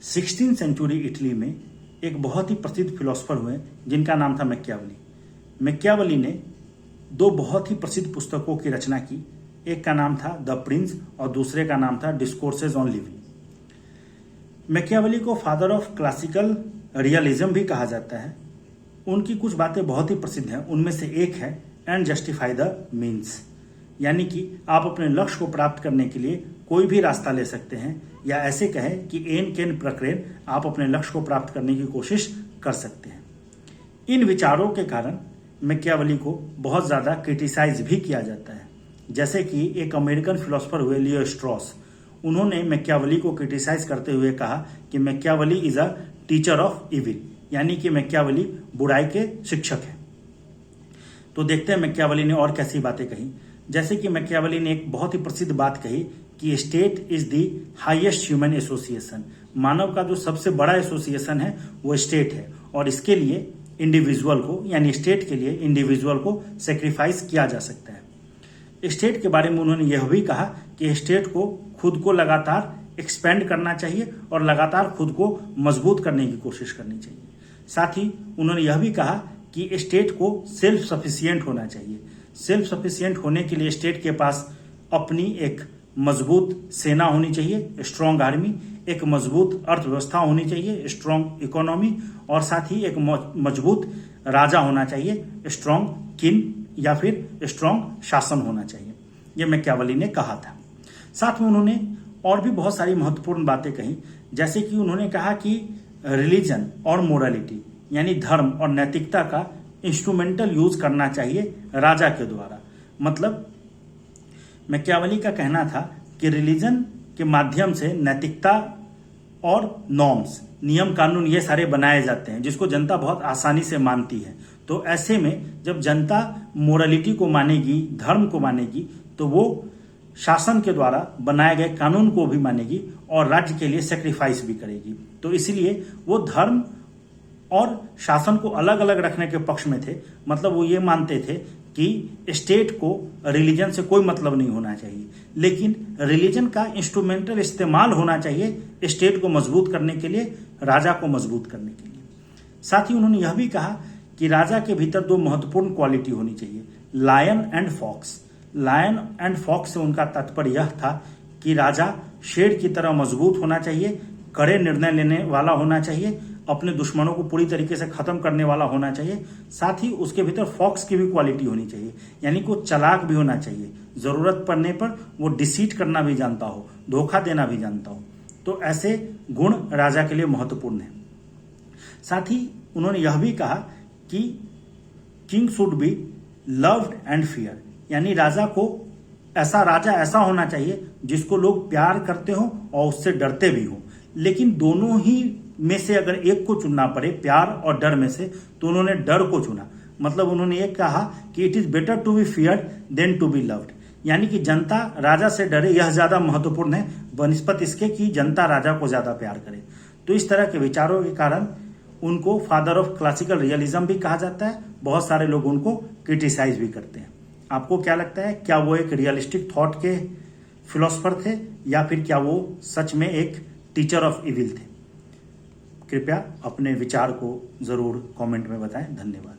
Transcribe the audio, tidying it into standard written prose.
16वीं century Italy में एक बहुत ही प्रसिद्ध फिलोसफर हुए जिनका नाम था मैकियावेली। मैकियावेली ने दो बहुत ही प्रसिद्ध पुस्तकों की रचना की। एक का नाम था द प्रिंस और दूसरे का नाम था डिस्कोर्सेज ऑन लिविंग। मैकियावेली को फादर ऑफ क्लासिकल रियलिज्म भी कहा जाता है। उनकी कुछ बातें बहुत ही प्रसिद्ध हैं। उनमें से एक है एंड जस्टिफाई द मीन्स, यानी कि आप अपने लक्ष्य को प्राप्त करने के लिए कोई भी रास्ता ले सकते हैं, या ऐसे कहें कि एन केन प्रक्रेन, आप अपने लक्ष्य को प्राप्त करने की कोशिश कर सकते हैं। इन विचारों के कारण मैकियावेली को बहुत ज़्यादा क्रिटिसाइज भी किया जाता है। जैसे कि एक अमेरिकन फिलोसफर हुए लियो स्ट्रॉस, उन्होंने मैकियावेली को क्रिटिसाइज करते हुए कहा कि Machiavelli is a teacher of evil, यानी कि मैकियावेली बुराई के शिक्षक है। तो देखते हैं मैकियावेली ने और कैसी बातें कही। जैसे कि मैकियावेली ने एक बहुत ही प्रसिद्ध बात कही कि state is the highest human association, मानव का जो सबसे बड़ा एसोसिएशन है वो स्टेट है, और इसके लिए इंडिविजुअल को, यानी स्टेट के लिए इंडिविजुअल को सेक्रीफाइस किया जा सकता है। स्टेट के बारे में उन्होंने यह भी कहा कि स्टेट को खुद को लगातार एक्सपेंड करना चाहिए और लगातार खुद को मजबूत करने की कोशिश करनी चाहिए। साथ ही उन्होंने यह भी कहा कि स्टेट को सेल्फ सफिशिएंट होना चाहिए। सेल्फ सफिशिएंट होने के लिए स्टेट के पास अपनी एक मजबूत सेना होनी चाहिए, स्ट्रांग आर्मी, एक मजबूत अर्थव्यवस्था होनी चाहिए, स्ट्रांग इकोनॉमी, और साथ ही एक मजबूत राजा होना चाहिए, स्ट्रांग किंग, या फिर स्ट्रांग शासन होना चाहिए। यह मैकियावेली ने कहा था। साथ में उन्होंने और भी बहुत सारी महत्वपूर्ण बातें कही। जैसे कि उन्होंने कहा कि रिलीजन और मोरालिटी, यानी धर्म और नैतिकता का इंस्ट्रूमेंटल यूज करना चाहिए राजा के द्वारा। मतलब मैकियावेली का कहना था कि रिलीजन के माध्यम से नैतिकता और नॉर्म्स, नियम कानून, ये सारे बनाए जाते हैं जिसको जनता बहुत आसानी से मानती है। तो ऐसे में जब जनता मोरालिटी को मानेगी, धर्म को मानेगी, तो वो शासन के द्वारा बनाए गए कानून को भी मानेगी और राज्य के लिए सेक्रीफाइस भी करेगी। तो इसलिए वो धर्म और शासन को अलग अलग रखने के पक्ष में थे। मतलब वो ये मानते थे कि स्टेट को रिलीजन से कोई मतलब नहीं होना चाहिए, लेकिन रिलीजन का इंस्ट्रूमेंटल इस्तेमाल होना चाहिए स्टेट को मजबूत करने के लिए, राजा को मजबूत करने के लिए। साथ ही उन्होंने यह भी कहा कि राजा के भीतर दो महत्वपूर्ण क्वालिटी होनी चाहिए, lion and fox. Lion and fox से उनका तात्पर्य यह था कि राजा शेर की तरह मजबूत होना चाहिए, कड़े निर्णय लेने वाला होना चाहिए, अपने दुश्मनों को पूरी तरीके से खत्म करने वाला होना चाहिए। साथ ही उसके भीतर फॉक्स की भी क्वालिटी होनी चाहिए, यानी कि वो चालाक भी होना चाहिए, जरूरत पड़ने पर वो डिसीट करना भी जानता हो, धोखा देना भी जानता हो। तो ऐसे गुण राजा के लिए महत्वपूर्ण है। साथ ही उन्होंने यह भी कहा कि king should be loved and fear, यानी राजा ऐसा होना चाहिए जिसको लोग प्यार करते हो और उससे डरते भी हो। लेकिन दोनों ही में से अगर एक को चुनना पड़े, प्यार और डर में से, तो उन्होंने डर को चुना। मतलब उन्होंने ये कहा कि it is better to be feared than to be loved, यानी कि जनता राजा से डरे यह ज्यादा महत्वपूर्ण है बनिस्पत इसके कि जनता राजा को ज्यादा प्यार करे। तो इस तरह के विचारों के कारण उनको फादर ऑफ क्लासिकल रियलिज्म भी कहा जाता है। बहुत सारे लोग उनको क्रिटिसाइज भी करते हैं। आपको क्या लगता है, क्या वो एक रियलिस्टिक थॉट के फिलोसफर थे, या फिर क्या वो सच में एक टीचर ऑफ इविल थे? कृपया अपने विचार को जरूर कमेंट में बताएं। धन्यवाद।